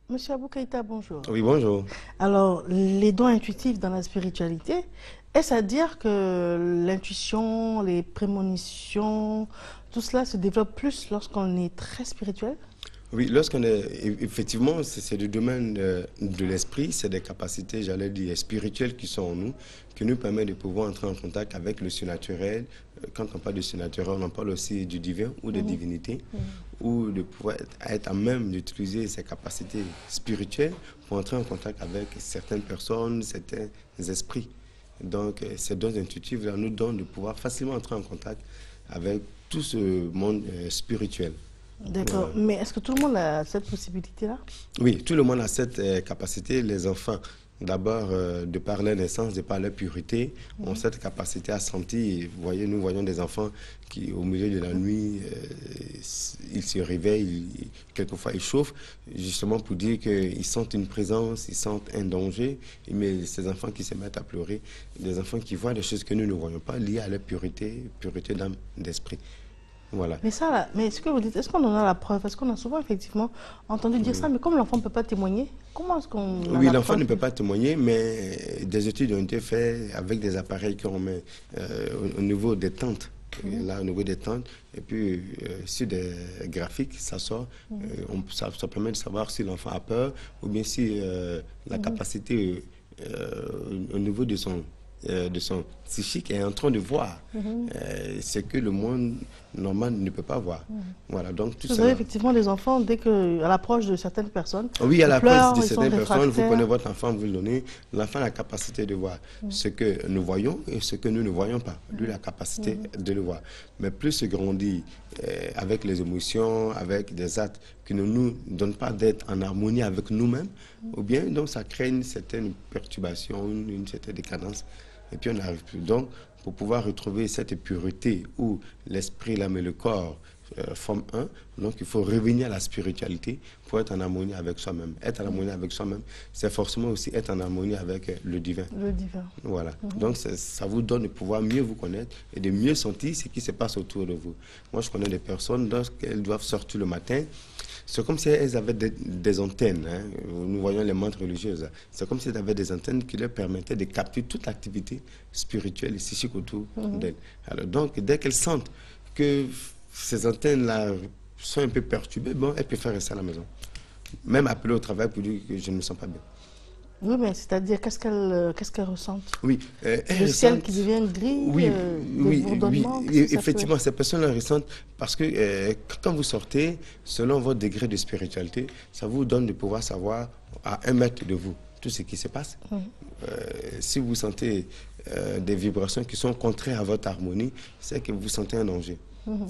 Monsieur Abou Keïta, bonjour. Oui, bonjour. Alors, les dons intuitifs dans la spiritualité, est-ce à dire que l'intuition, les prémonitions, tout cela se développe plus lorsqu'on est très spirituel? Oui, lorsqu'on est, effectivement, c'est le domaine de l'esprit, c'est des capacités, j'allais dire, spirituelles qui sont en nous, qui nous permettent de pouvoir entrer en contact avec le surnaturel. Quand on parle de surnaturel, on en parle aussi du divin ou des divinités, ou de pouvoir être à même d'utiliser ces capacités spirituelles pour entrer en contact avec certaines personnes, certains esprits. Donc, ces dons intuitifs nous donnent de pouvoir facilement entrer en contact avec tout ce monde spirituel. D'accord, mais est-ce que tout le monde a cette possibilité-là? Oui, tout le monde a cette capacité. Les enfants, d'abord, de par leur naissance, de par leur pureté, ont cette capacité à sentir. Vous voyez, nous voyons des enfants qui, au milieu de la nuit, ils se réveillent, quelquefois ils chauffent, justement pour dire qu'ils sentent une présence, ils sentent un danger. Mais ces enfants qui se mettent à pleurer, des enfants qui voient des choses que nous ne voyons pas, liées à leur pureté d'âme, d'esprit. Voilà. Mais ça, là, mais ce que vous dites, est-ce qu'on en a la preuve? Parce qu'on a souvent effectivement entendu dire ça, mais comme l'enfant ne peut pas témoigner, comment est-ce qu'on... Oui, l'enfant ne peut pas témoigner, mais des études ont été faites avec des appareils qu'on met au niveau des tentes. Là, au niveau des tentes, et puis sur des graphiques, ça sort. Ça permet de savoir si l'enfant a peur ou bien si la capacité au niveau de son psychique est en train de voir ce que le monde normal ne peut pas voir. Voilà, donc tout ça. Vous avez effectivement des enfants, dès qu'à l'approche de certaines personnes, oui, à l'approche de certaines personnes, vous réfractaires. prenez votre enfant, vous le donnez, l'enfant a la capacité de voir ce que nous voyons et ce que nous ne voyons pas. Lui, la capacité de le voir. Mais plus se grandit avec les émotions, avec des actes qui ne nous donnent pas d'être en harmonie avec nous-mêmes, ou bien donc ça crée une certaine perturbation, une certaine décadence. Et puis on n'arrive plus. Donc, pour pouvoir retrouver cette pureté où l'esprit, l'âme et le corps forment un, donc il faut revenir à la spiritualité pour être en harmonie avec soi-même. Être en harmonie avec soi-même, c'est forcément aussi être en harmonie avec le divin. Le divin. Voilà. Donc ça vous donne de pouvoir mieux vous connaître et de mieux sentir ce qui se passe autour de vous. Moi, je connais des personnes, lorsqu'elles doivent sortir le matin, c'est comme si elles avaient des antennes. Hein. Nous voyons les montres religieuses. C'est comme si elles avaient des antennes qui leur permettaient de capter toute l'activité spirituelle et psychique autour d'elles. Alors donc, dès qu'elles sentent que ces antennes-là sont un peu perturbées, bon, elles préfèrent rester à la maison. Même appeler au travail pour dire que je ne me sens pas bien. Oui, mais c'est-à-dire, qu'est-ce qu'elle ressentent? Oui, le ciel qui devient gris, oui, bourdonnements, effectivement, ces personnes le ressentent parce que quand vous sortez, selon votre degré de spiritualité, ça vous donne de pouvoir savoir à 1 mètre de vous tout ce qui se passe. Si vous sentez des vibrations qui sont contraires à votre harmonie, c'est que vous sentez un danger.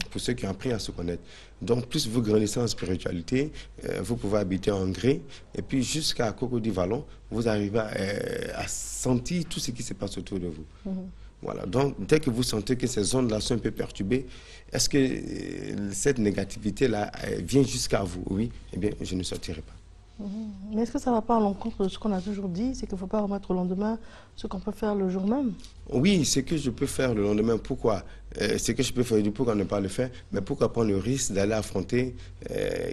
Pour ceux qui ont appris à se connaître. Donc, plus vous grandissez en spiritualité, vous pouvez habiter en gré, et puis jusqu'à Cocody Vallon, vous arrivez à sentir tout ce qui se passe autour de vous. Voilà. Donc, dès que vous sentez que ces zones-là sont un peu perturbées, est-ce que cette négativité-là vient jusqu'à vous? Oui, eh bien, je ne sortirai pas. Mais est-ce que ça ne va pas à l'encontre de ce qu'on a toujours dit, c'est qu'il ne faut pas remettre au lendemain ce qu'on peut faire le jour même? Oui, ce que je peux faire le lendemain, pourquoi? Ce que je peux faire, pourquoi ne pas le faire? Mais pourquoi prendre le risque d'aller affronter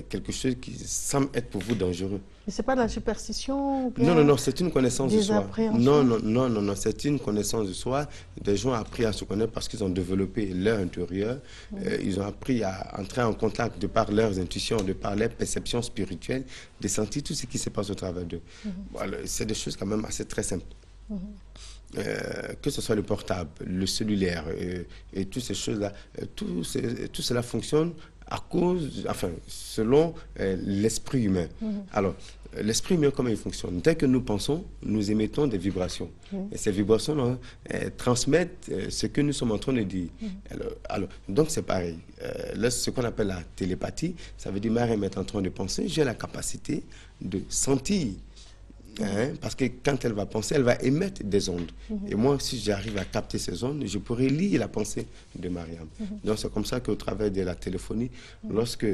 quelque chose qui semble être pour vous dangereux? Mais ce n'est pas de la superstition ou bien Non, c'est une connaissance de soi. appréhensions? Non, c'est une connaissance de soi. Des gens ont appris à se connaître parce qu'ils ont développé leur intérieur. Ils ont appris à entrer en contact de par leurs intuitions, de par leurs perceptions spirituelles, de sentir tout ce qui se passe au travers d'eux. Voilà, c'est des choses quand même assez très simples. Que ce soit le portable, le cellulaire et toutes ces choses-là, tout cela fonctionne à cause, enfin, selon l'esprit humain. Alors, l'esprit humain, comment il fonctionne? Dès que nous pensons, nous émettons des vibrations. Et ces vibrations transmettent ce que nous sommes en train de dire. Alors, donc, c'est pareil. Là, ce qu'on appelle la télépathie, ça veut dire Mariam est en train de penser, j'ai la capacité de sentir. Parce que quand elle va penser, elle va émettre des ondes. Et moi, si j'arrive à capter ces ondes, je pourrais lire la pensée de Mariam. Donc, c'est comme ça qu'au travers de la téléphonie, lorsque,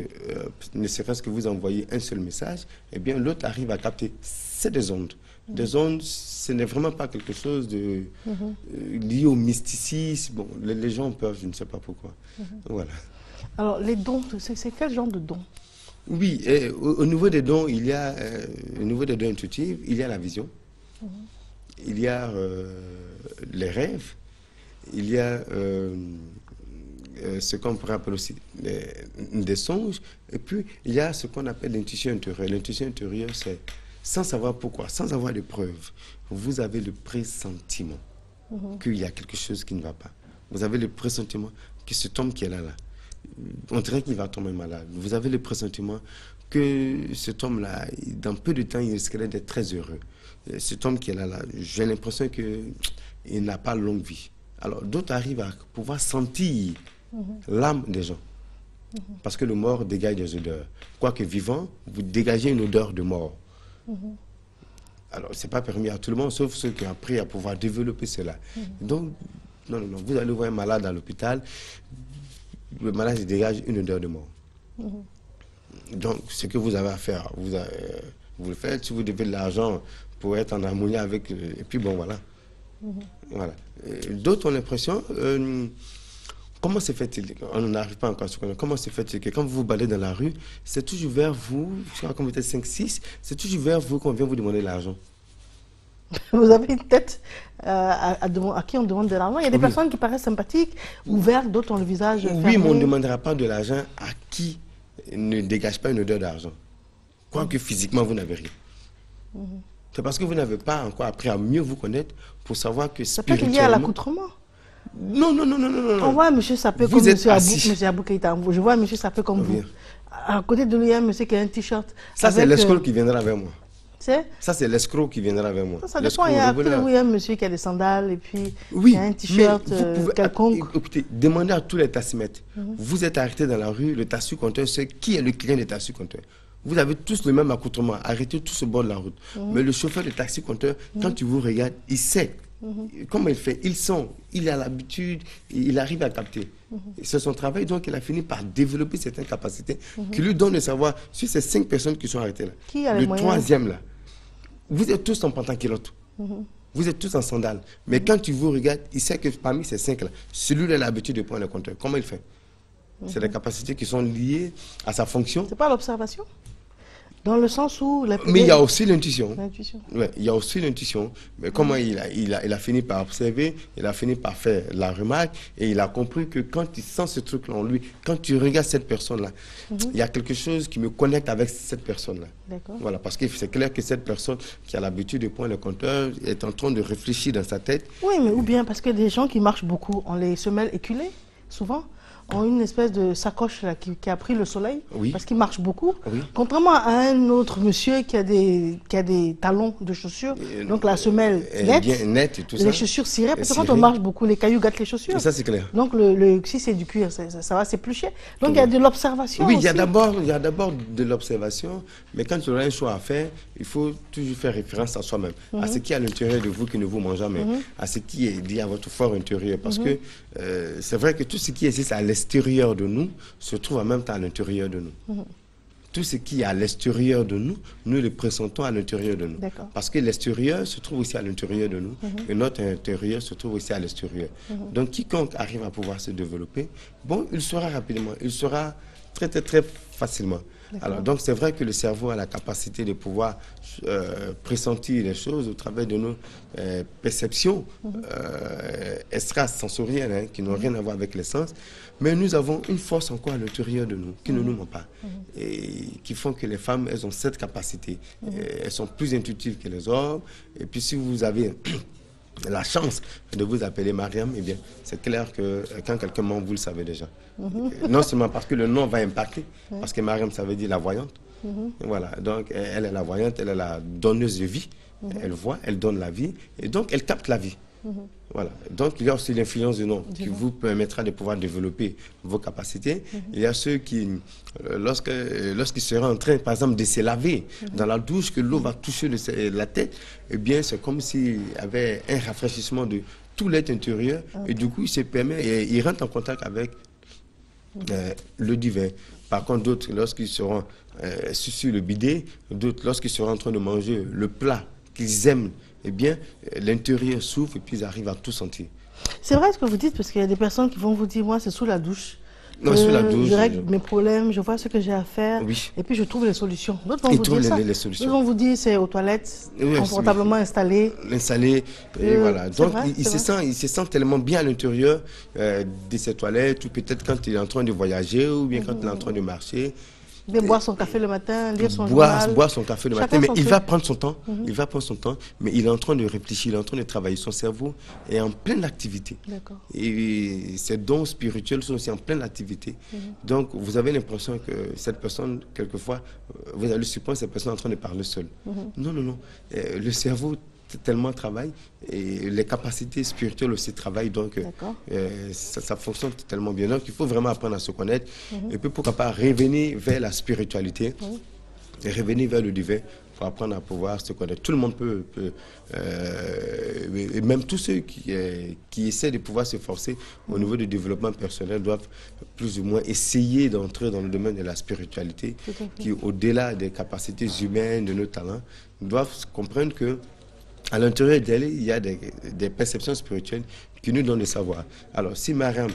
ne serait-ce que vous envoyez un seul message, eh bien, l'autre arrive à capter ces des ondes. Des ondes, ce n'est vraiment pas quelque chose de lié au mysticisme. Bon, les gens ont peur, je ne sais pas pourquoi. Voilà. Alors, les dons, c'est quel genre de dons? Oui, et au niveau des dons, il y a, au niveau des dons intuitifs, il y a la vision, il y a les rêves, il y a ce qu'on pourrait appeler aussi des songes, et puis il y a ce qu'on appelle l'intuition intérieure. L'intuition intérieure, c'est sans savoir pourquoi, sans avoir de preuves, vous avez le pressentiment qu'il y a quelque chose qui ne va pas. Vous avez le pressentiment que cet homme qui est là, on dirait qu'il va tomber malade. Vous avez le pressentiment que cet homme-là, dans peu de temps, il risquerait d'être très heureux. Cet homme qui est là, j'ai l'impression qu'il n'a pas longue vie. Alors, d'autres arrivent à pouvoir sentir l'âme des gens. Parce que le mort dégage des odeurs. Quoique vivant, vous dégagez une odeur de mort. Alors, ce n'est pas permis à tout le monde, sauf ceux qui ont appris à pouvoir développer cela. Donc, non, vous allez voir un malade à l'hôpital, le malade il dégage une odeur de mort. Donc, ce que vous avez à faire, vous le faites. Si vous devez de l'argent pour être en harmonie avec... et puis bon, voilà. Voilà. D'autres ont l'impression... comment se fait-il? On n'arrive pas encore à se connaître. Comment se fait-il que quand vous vous baladez dans la rue, c'est toujours vers vous, je crois qu'on était 5-6, c'est toujours vers vous qu'on vient vous demander de l'argent? Vous avez une tête à qui on demande de l'argent. Il y a des personnes qui paraissent sympathiques, ouvertes, d'autres ont le visage fermé. Oui, mais on ne demandera pas de l'argent à qui ne dégage pas une odeur d'argent. Quoique physiquement, vous n'avez rien. C'est parce que vous n'avez pas encore appris à mieux vous connaître pour savoir que spirituellement... C'est pas qu'il y a l'accoutrement. Non. On voit M. Sapé comme M. Abou Keïta. Je vois M. Sapé comme vous. À côté de lui, il y a un monsieur qui a un t-shirt. Ça, c'est l'escroc qui viendra vers moi. Ça, c'est l'escroc qui viendra vers moi. Ça dépend. Il y a un monsieur qui a des sandales et puis il a un t-shirt quelconque. Écoutez, demandez à tous les taximètres. Vous êtes arrêté dans la rue, le taxi-compteur, c'est qui est le client du taxi-compteur? Vous avez tous le même accoutrement. Arrêtez tous au bord de la route. Mais le chauffeur de taxi-compteur, quand il vous regarde, il sait. Comment il fait? Il a l'habitude, il arrive à capter. C'est son travail, donc il a fini par développer certaines capacités qui lui donnent de savoir sur ces 5 personnes qui sont arrêtées là. Qui a le troisième là. Vous êtes tous en pantalon-culotte. Vous êtes tous en sandales. Mais quand il vous regarde, il sait que parmi ces 5 là, celui-là a l'habitude de prendre le compteur. Comment il fait? C'est des capacités qui sont liées à sa fonction. C'est pas l'observation? Dans le sens où... Mais il y a aussi l'intuition. Ouais, il y a aussi l'intuition. Mais comment il a fini par observer, il a fini par faire la remarque et il a compris que quand il sent ce truc-là en lui, quand tu regardes cette personne-là, il y a quelque chose qui me connecte avec cette personne-là. Voilà, parce que c'est clair que cette personne qui a l'habitude de prendre le compteur est en train de réfléchir dans sa tête. Oui, mais ou bien parce que des gens qui marchent beaucoup, on les semelle éculés, souvent. Ont une espèce de sacoche là, qui a pris le soleil, parce qu'il marche beaucoup. Contrairement à un autre monsieur qui a des talons de chaussures, donc la semelle nette, et tout les chaussures cirées, parce que quand on marche beaucoup, les cailloux gâtent les chaussures. Et ça, c'est clair. Donc si c'est du cuir, ça va s'éplucher. Donc il y a de l'observation. Oui, il y a d'abord de l'observation, mais quand tu auras un choix à faire, il faut toujours faire référence à soi-même, à ce qui est à l'intérieur de vous qui ne vous mange jamais, à ce qui est lié à votre fort intérieur. Parce que c'est vrai que tout ce qui existe à l'extérieur de nous se trouve en même temps à l'intérieur de nous. Tout ce qui est à l'extérieur de nous, nous le pressentons à l'intérieur de nous. Parce que l'extérieur se trouve aussi à l'intérieur de nous et notre intérieur se trouve aussi à l'extérieur. Donc quiconque arrive à pouvoir se développer, bon, il sera rapidement, il sera très facilement. Alors, donc c'est vrai que le cerveau a la capacité de pouvoir pressentir les choses au travers de nos perceptions extrasensorielles, hein, qui n'ont rien à voir avec les sens. Mais nous avons une force encore à l'intérieur de nous, qui ne nous ment pas, et qui font que les femmes, elles ont cette capacité. Elles sont plus intuitives que les hommes. Et puis si vous avez la chance de vous appeler Mariam, eh bien, c'est clair que quand quelqu'un ment, vous le savez déjà. Non seulement parce que le nom va impacter, parce que Mariam, ça veut dire la voyante. Voilà, donc elle est la voyante, elle est la donneuse de vie. Elle voit, elle donne la vie, et donc elle capte la vie. Voilà. Donc il y a aussi l'influence du nom qui vous permettra de pouvoir développer vos capacités. Il y a ceux qui, lorsqu'ils seront en train, par exemple, de se laver dans la douche, que l'eau va toucher la tête, eh bien c'est comme s'il y avait un rafraîchissement de tout l'être intérieur, et du coup il se permet, et il rentre en contact avec le divin. Par contre, d'autres, lorsqu'ils seront sur le bidet, d'autres, lorsqu'ils seront en train de manger le plat qu'ils aiment, eh bien, l'intérieur s'ouvre et puis ils arrivent à tout sentir. C'est vrai ce que vous dites, parce qu'il y a des personnes qui vont vous dire, moi, c'est sous la douche. Non, sous la douche. Je règle mes problèmes, je vois ce que j'ai à faire, et puis je trouve les solutions. D'autres vont vous dire ça. Les solutions. D'autres vont vous dire, c'est aux toilettes, confortablement installé. Installé, et voilà. Donc, il se sent tellement bien à l'intérieur de ses toilettes, ou peut-être quand il est en train de voyager, ou bien quand il est en train de marcher. Bien boire son café le matin, lire son journal. Boire son café le matin, mais il va prendre son temps. Il va prendre son temps, mais il est en train de réfléchir, il est en train de travailler. Son cerveau est en pleine activité. Et ses dons spirituels sont aussi en pleine activité. Donc, vous avez l'impression que cette personne, quelquefois, vous allez supposer cette personne en train de parler seule. Non, non, non. Le cerveau tellement travaille et les capacités spirituelles aussi travaillent, donc ça fonctionne tellement bien. Donc il faut vraiment apprendre à se connaître et puis pourquoi pas revenir vers la spiritualité et revenir vers le divin pour apprendre à pouvoir se connaître. Tout le monde peut et même tous ceux qui essaient de pouvoir se forcer au niveau du développement personnel doivent plus ou moins essayer d'entrer dans le domaine de la spiritualité qui, au-delà des capacités humaines, de nos talents, doivent comprendre que à l'intérieur d'elle, il y a des perceptions spirituelles qui nous donnent le savoir. Alors, si Mariam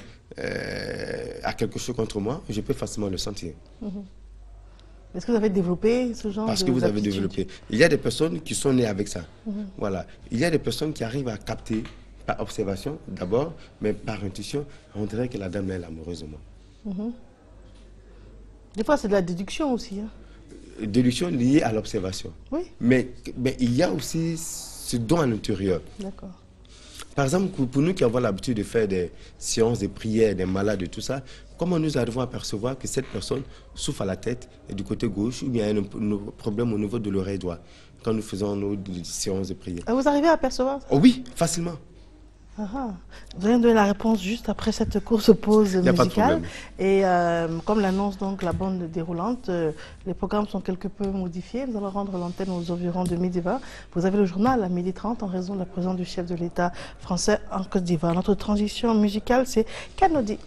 a quelque chose contre moi, je peux facilement le sentir. Est-ce que vous avez développé ce genre Parce que vous avez développé. Il y a des personnes qui sont nées avec ça. Voilà. Il y a des personnes qui arrivent à capter par observation d'abord, mais par intuition, on dirait que la dame est amoureuse de moi. Des fois, c'est de la déduction aussi. Déduction liée à l'observation. Oui. Mais il y a aussi ce don à l'intérieur. D'accord. Par exemple, pour nous qui avons l'habitude de faire des séances de prière, des malades et tout ça, comment nous arrivons à percevoir que cette personne souffre à la tête et du côté gauche ou bien a un problème au niveau de l'oreille droite quand nous faisons nos séances de prière? Vous arrivez à percevoir ça? Oh oui, facilement. Vous allez donner la réponse juste après cette courte pause musicale. Et comme l'annonce donc la bande déroulante, les programmes sont quelque peu modifiés. Nous allons rendre l'antenne aux environs de 12h20. Vous avez le journal à 12h30 en raison de la présence du chef de l'État français en Côte d'Ivoire. Notre transition musicale, c'est Canody.